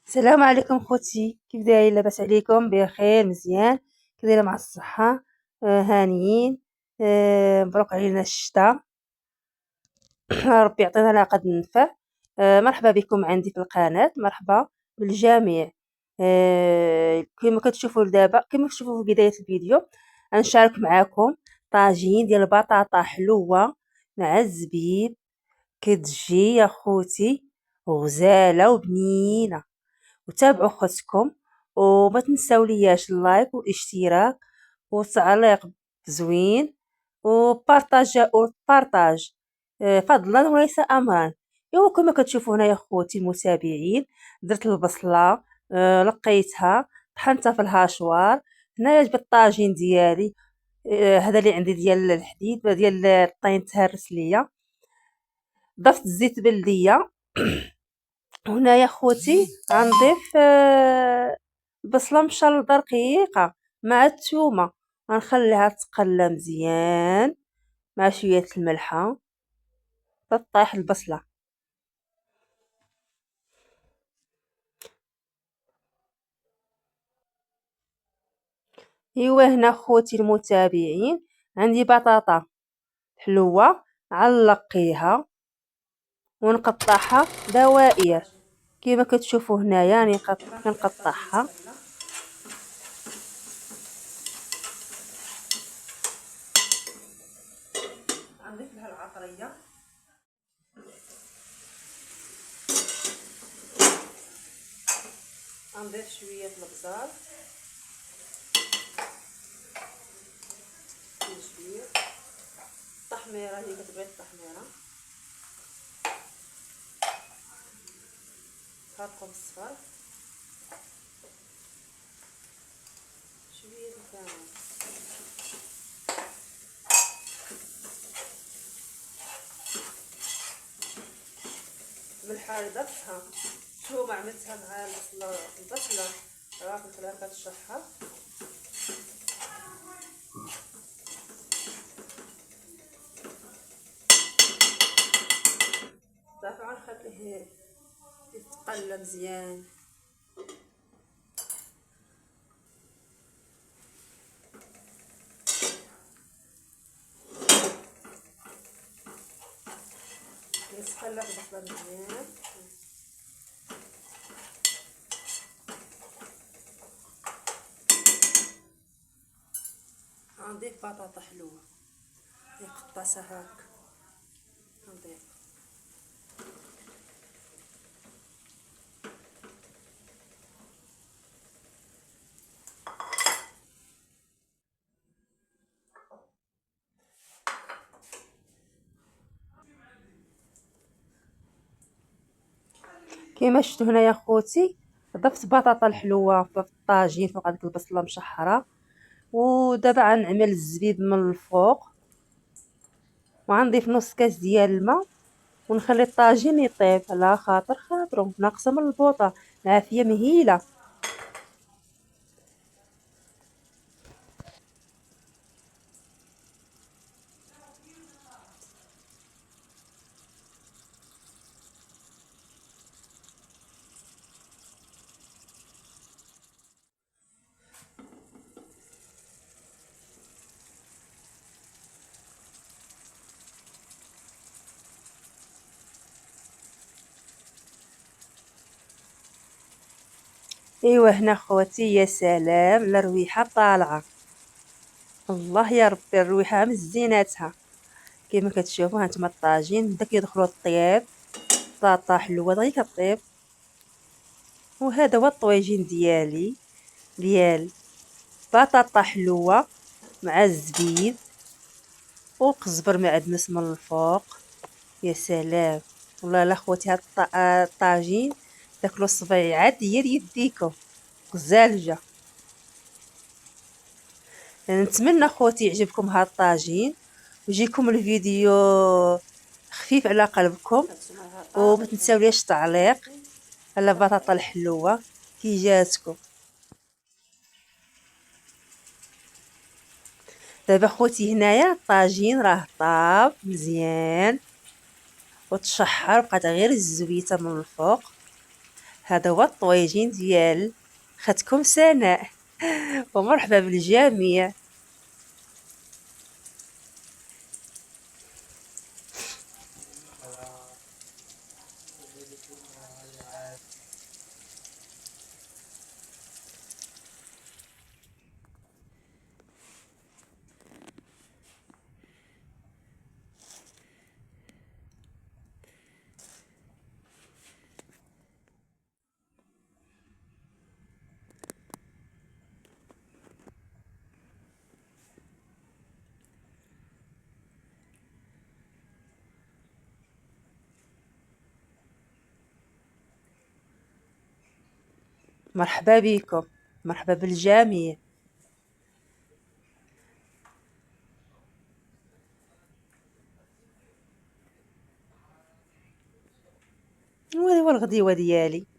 السلام عليكم خوتي، كيف دايرين؟ لاباس عليكم؟ بخير مزيان؟ كي دايره مع الصحه؟ هانيين. مبروك علينا الشتاء. ربي يعطينا لا قد ننفع. مرحبا بكم عندي في القناه، مرحبا بالجميع. كما كتشوفوا دابا، كما كتشوفوا في بدايه الفيديو غنشارك معكم طاجين ديال البطاطا حلوه مع الزبيب. كتجي يا خوتي غزاله وبنينه. وتابعوا خوتكم، وما تنساو لياش اللايك والاشتراك والتعليق زوين، وبارطاج فضلا وليس امرا. ايوا كما كتشوفوا هنايا خوتي المتابعين، درت البصله، لقيتها، طحنتها في الهاشوار. هنايا جبت الطاجين ديالي، هذا اللي عندي ديال الحديد ديال الطين تهرس ليا. ضفت الزيت بلديه. هنايا خوتي غنضيف بصله مشلضه رقيقه مع الثومه، غنخليها تقلى مزيان مع شويه الملحه تطيح البصله. ايوا هنا خوتي المتابعين عندي بطاطا حلوه، علقيها ونقطعها دوائر كما كتشوفوا هنايا. راني كنقطعها. غنضيف لها العطريه، غنضيف شويه البزار، شويه التحميره، هي كتبغي التحميره، كركم الصفر، شويه الكمون، ملحه ضفتها، الثومه عملتها مع البصله راه كنخليها كتشحر. صافي غنخليه يتقلى مزيان. يتقلى البصله مزيان. غنضيف بطاطا حلوه قطعتها هاك، غنضيف كيما شفتوا هنايا خوتي. ضفت بطاطا الحلوه في الطاجين فوق هذيك البصله مشحره. ودابا غنعمل الزبيب من الفوق، وغنضيف نص كاس ديال الماء، ونخلي الطاجين يطيب على خاطرو ناقصه من البوطه. العافيه مهيله. ايوا هنا خواتي، يا سلام الرويحه طالعه. الله يا ربي الرويحه من زيناتها. كيما كتشوفوا هانتوما الطاجين بدا كيدخلوا الطياب، بطاطا حلوه دغيا كطيب. وهذا هو الطويجين ديال بطاطا حلوه مع الزبيب وقزبر معدنوس من الفوق. يا سلام. والله لا خوتي هاد الطاجين تاكلوا الصبيعات ديال يديكم غزالجه. نتمنى خوتي يعجبكم هاد الطاجين ويجيكم الفيديو خفيف على قلبكم. وما تنساوليش التعليق على البطاطا الحلوه كي جاتكم. دابا خوتي هنايا الطاجين راه طاب مزيان وتشحر، بقات غير الزويته من الفوق. هذا هو الطويجين ديال ختكم سناء. ومرحبا بالجميع. مرحبا بكم، مرحبا بالجميع. وهذا هو الغديوة ديالي.